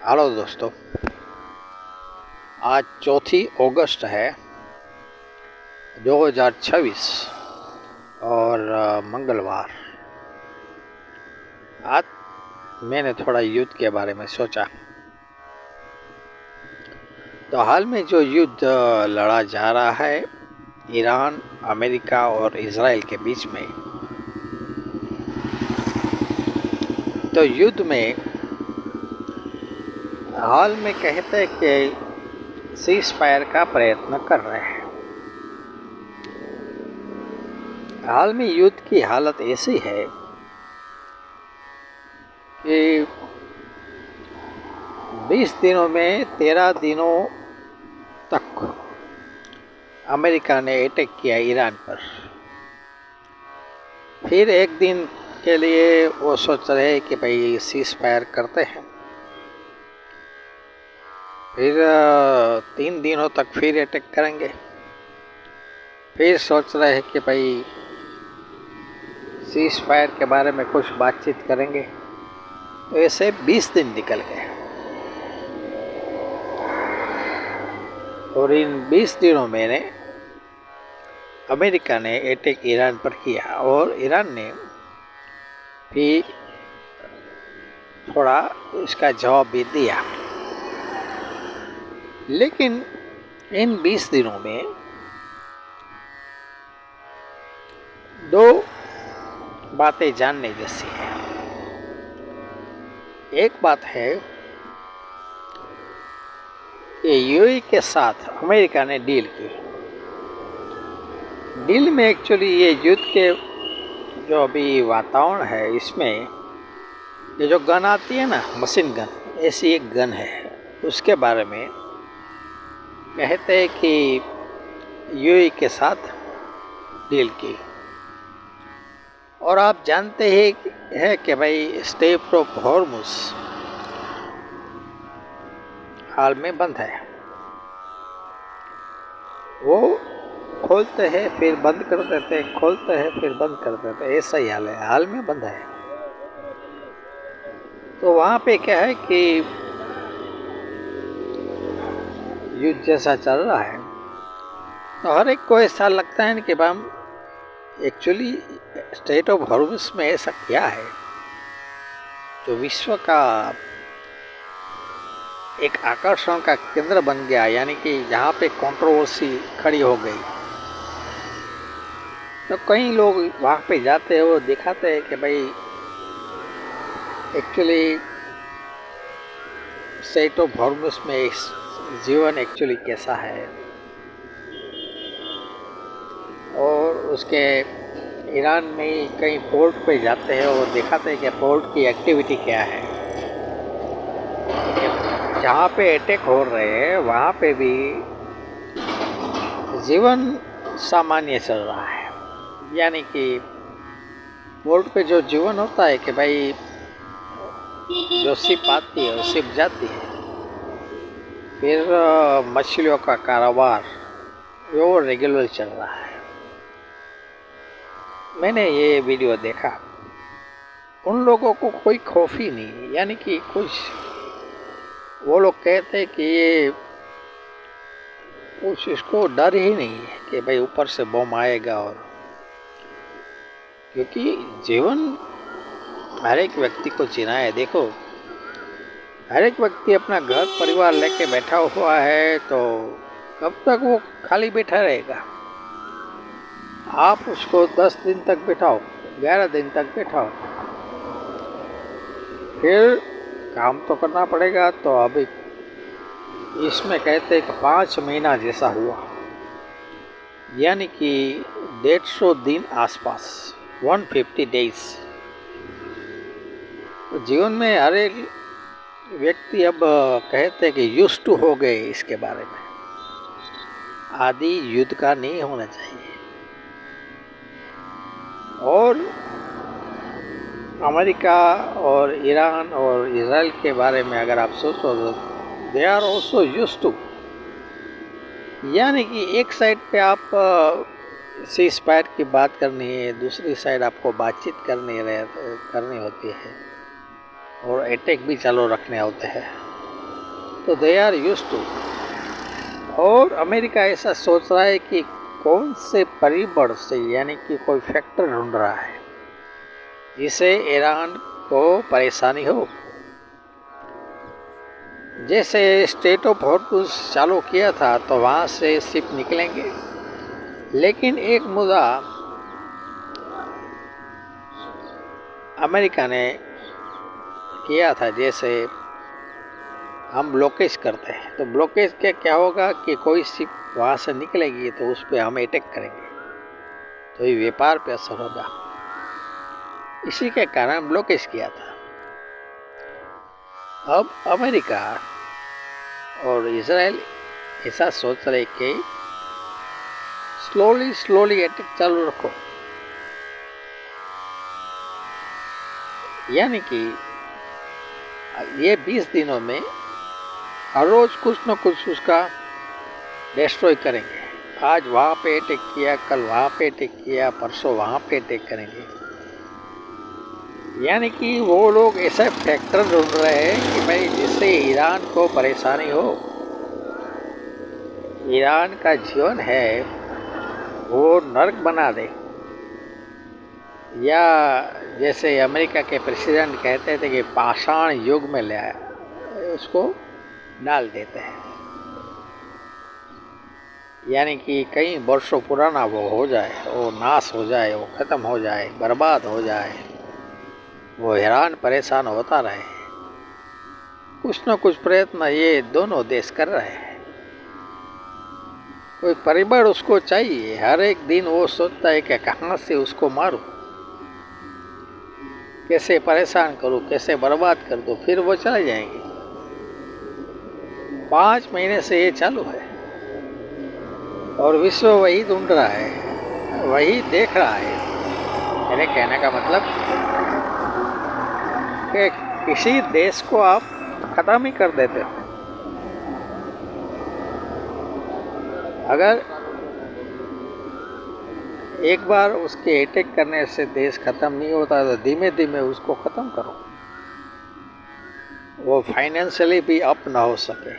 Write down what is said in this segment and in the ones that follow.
Hello दोस्तों, आज 4 अगस्त है 2026 और मंगलवार। आज मैंने थोड़ा युद्ध के बारे में सोचा। तो हाल में जो युद्ध लड़ा जा रहा है ईरान, अमेरिका और इजराइल के बीच में, तो युद्ध में हाल में कहते हैं कि सीज फायर का प्रयत्न कर रहे हैं। हाल में युद्ध की हालत ऐसी है कि 20 दिनों में 13 दिनों तक अमेरिका ने अटैक किया ईरान पर। फिर एक दिन के लिए वो सोच रहे हैं कि भाई सीज फायर करते हैं। फिर 3 दिनों तक फिर अटैक करेंगे। फिर सोच रहे हैं कि भाई सीज फायर के बारे में कुछ बातचीत करेंगे। तो ऐसे 20 दिन निकल गए और इन 20 दिनों में अमेरिका ने अटैक ईरान पर किया और ईरान ने भी थोड़ा इसका जवाब भी दिया। लेकिन इन 20 दिनों में दो बातें जानने जैसी है। एक बात है कि यूएई के साथ अमेरिका ने डील की। डील में एक्चुअली ये युद्ध के जो अभी वातावरण है, इसमें ये जो गन आती है ना, मशीन गन, ऐसी एक गन है, उसके बारे में कहते हैं कि यूएई के साथ डील की। और आप जानते हैं कि भाई स्ट्रेट ऑफ हॉर्मुज हाल में बंद है। वो खोलते हैं फिर बंद कर देते हैं, खोलते हैं फिर बंद कर देते हैं, ऐसा ही हाल है। हाल में बंद है। तो वहाँ पे क्या है कि युद्ध जैसा चल रहा है। तो हर एक को ऐसा लगता है कि हम एक्चुअली स्ट्रेट ऑफ हॉर्मुज में ऐसा क्या है जो विश्व का एक आकर्षण का केंद्र बन गया, यानी कि जहाँ पे कंट्रोवर्सी खड़ी हो गई। तो कई लोग वहाँ पे जाते हैं, वो दिखाते हैं कि भाई एक्चुअली स्ट्रेट ऑफ हॉर्मुज में जीवन एक्चुअली कैसा है। और उसके ईरान में कई पोर्ट पे जाते हैं और दिखाते हैं कि पोर्ट की एक्टिविटी क्या है। जहाँ पे अटैक हो रहे हैं वहाँ पे भी जीवन सामान्य चल रहा है। यानी कि पोर्ट पे जो जीवन होता है कि भाई जो शिप आती है वो शिप जाती है, फिर मछलियों का कारोबार वो रेगुलर चल रहा है। मैंने ये वीडियो देखा, उन लोगों को कोई खौफ ही नहीं, यानी कि कुछ वो लोग कहते हैं कि ये कुछ इसको डर ही नहीं है कि भाई ऊपर से बम आएगा। और क्योंकि जीवन हर एक व्यक्ति को जीना है। देखो, हर एक व्यक्ति अपना घर परिवार लेके बैठा हुआ है, तो कब तक वो खाली बैठा रहेगा। आप उसको 10 दिन तक बैठाओ, 11 दिन तक बैठाओ, फिर काम तो करना पड़ेगा। तो अभी इसमें कहते हैं कि 5 महीना जैसा हुआ, यानी कि 150 दिन आसपास, 150 डेज। तो जीवन में हर एक व्यक्ति अब कहते हैं कि यूज्ड टू हो गए इसके बारे में। आदि युद्ध का नहीं होना चाहिए। और अमेरिका और ईरान और इजराइल के बारे में अगर आप सोचो तो they are also used to, यानी कि एक साइड पे आप सीज फायर की बात करनी है, दूसरी साइड आपको बातचीत करनी होती है और अटैक भी चालू रखने होते हैं। तो दे आर यूज्ड टू। और अमेरिका ऐसा सोच रहा है कि कौन से परिबड़ से, यानी कि कोई फैक्टर ढूंढ रहा है जिससे ईरान को परेशानी हो। जैसे स्ट्रेट ऑफ हॉर्मुज़ चालू किया था तो वहाँ से शिप निकलेंगे, लेकिन एक मुद्दा अमेरिका ने किया था, जैसे हम ब्लॉकेज करते हैं तो ब्लॉकेज के क्या होगा कि कोई शिप वहाँ से निकलेगी तो उस पर हम अटैक करेंगे, तो ये व्यापार पे असर होगा। इसी के कारण ब्लॉकेज किया था। अब अमेरिका और इजराइल ऐसा सोच रहे कि स्लोली अटैक चालू रखो, यानी कि ये 20 दिनों में हर रोज कुछ न कुछ उसका डिस्ट्रॉय करेंगे। आज वहाँ पे अटैक किया, कल वहाँ पे अटैक किया, परसों वहाँ पे अटैक करेंगे। यानी कि वो लोग ऐसा फैक्टर ढूंढ रहे हैं कि भाई जिससे ईरान को परेशानी हो। ईरान का जीवन है वो नर्क बना दे, या जैसे अमेरिका के प्रेसिडेंट कहते थे कि पाषाण युग में ले आया, उसको डाल देते हैं। यानी कि कई वर्षों पुराना वो हो जाए, वो नाश हो जाए, वो ख़त्म हो जाए, बर्बाद हो जाए, वो हैरान परेशान होता रहे। कुछ न कुछ प्रयत्न ये दोनों देश कर रहे हैं। कोई परिबड़ उसको चाहिए। हर एक दिन वो सोचता है कि कहाँ से उसको मारूं, कैसे परेशान करूं, कैसे बर्बाद कर दूं, फिर वो चले जाएंगे। 5 महीने से ये चालू है और विश्व वही ढूंढ रहा है, वही देख रहा है। मेरे कहने का मतलब कि किसी देश को आप खत्म ही कर देते हो। अगर एक बार उसके अटैक करने से देश खत्म नहीं होता तो धीमे धीमे उसको ख़त्म करो, वो फाइनेंशियली भी अप ना हो सके।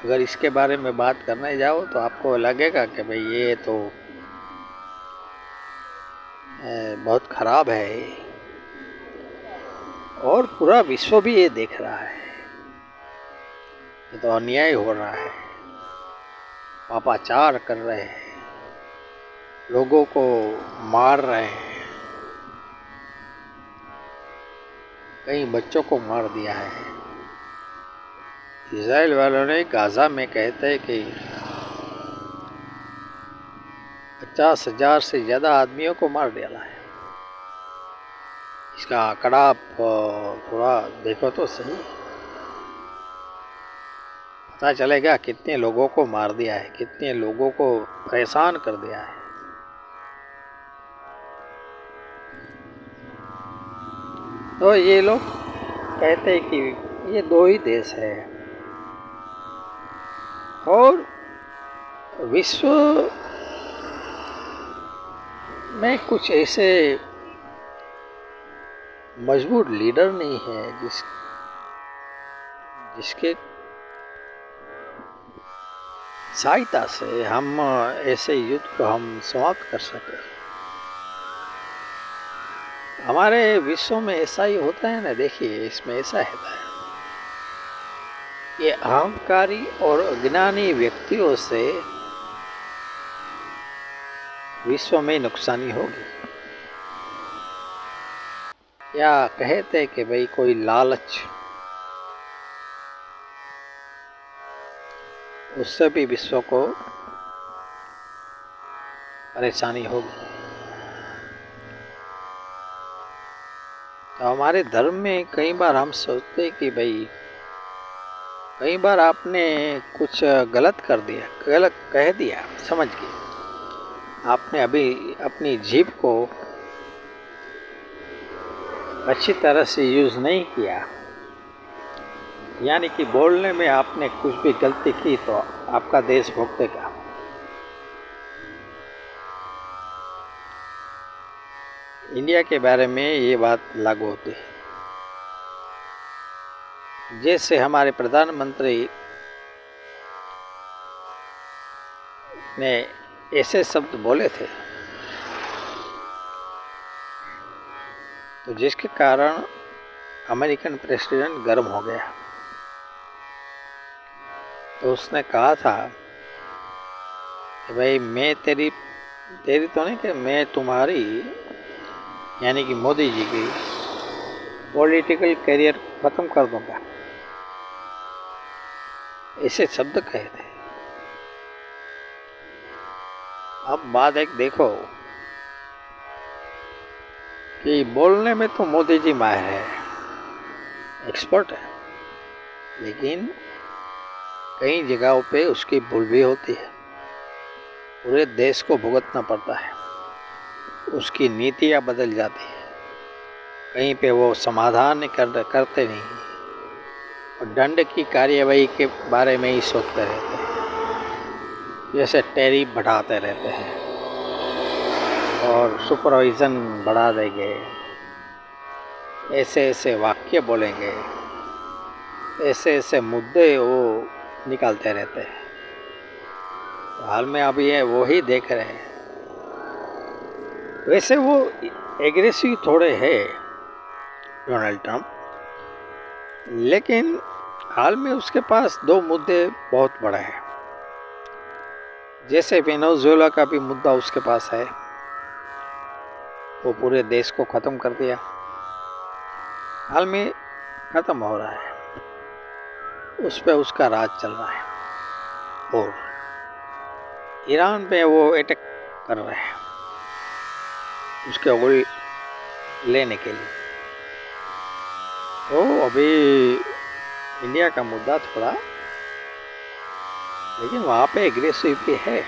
अगर इसके बारे में बात करने जाओ तो आपको लगेगा कि भाई ये तो बहुत ख़राब है, और पूरा विश्व भी ये देख रहा है। ये तो अन्याय हो रहा है, पापाचार कर रहे हैं, लोगों को मार रहे हैं, कई बच्चों को मार दिया है। इजराइल वालों ने गाज़ा में कहते हैं कि 50,000 से ज़्यादा आदमियों को मार डाला है। इसका आंकड़ा आप थोड़ा देखो तो सही, पता चलेगा कितने लोगों को मार दिया है, कितने लोगों को परेशान कर दिया है। तो ये लोग कहते हैं कि ये 2 ही देश है, और विश्व में कुछ ऐसे मजबूत लीडर नहीं है जिसके सहायता से हम ऐसे युद्ध को हम समाप्त कर सकें। हमारे विश्व में ऐसा ही होता है ना। देखिए, इसमें ऐसा होता है कि अहंकारी और अज्ञानी व्यक्तियों से विश्व में नुकसानी होगी। या कहते कि भाई कोई लालच, उससे भी विश्व को परेशानी होगी। तो हमारे धर्म में कई बार हम सोचते कि भाई कई बार आपने कुछ गलत कर दिया, गलत कह दिया समझ के, आपने अभी अपनी जीभ को अच्छी तरह से यूज़ नहीं किया, यानी कि बोलने में आपने कुछ भी गलती की तो आपका देश भुगतेगा। इंडिया के बारे में ये बात लागू होती है। जैसे हमारे प्रधानमंत्री ने ऐसे शब्द बोले थे तो जिसके कारण अमेरिकन प्रेसिडेंट गर्म हो गया। तो उसने कहा था कि भाई मैं तेरी तो नहीं कि मैं तुम्हारी यानी कि मोदी जी की पॉलिटिकल करियर खत्म कर दूंगा, ऐसे शब्द कहे थे। अब बात एक देखो कि बोलने में तो मोदी जी माहिर है, एक्सपर्ट है, लेकिन कई जगहों पे उसकी भूल भी होती है, पूरे देश को भुगतना पड़ता है, उसकी नीतियाँ बदल जाती है, कहीं पे वो समाधान करते नहीं और दंड की कार्यवाही के बारे में ही सोचते रहते हैं, जैसे टैरिफ बढ़ाते रहते हैं और सुपरवाइजन बढ़ा देंगे, ऐसे ऐसे वाक्य बोलेंगे, ऐसे ऐसे मुद्दे वो निकालते रहते हैं। हाल में अभी है वो ही देख रहे हैं। वैसे वो एग्रेसिव थोड़े है डोनाल्ड ट्रंप, लेकिन हाल में उसके पास दो मुद्दे बहुत बड़े हैं। जैसे वेनेजुएला का भी मुद्दा उसके पास है, वो पूरे देश को ख़त्म कर दिया, हाल में ख़त्म हो रहा है, उस पर उसका राज चल रहा है। और ईरान पे वो अटैक कर रहे हैं उसके ऑयल लेने के लिए। तो अभी इंडिया का मुद्दा थोड़ा, लेकिन वहाँ पे एग्रेसिव भी है।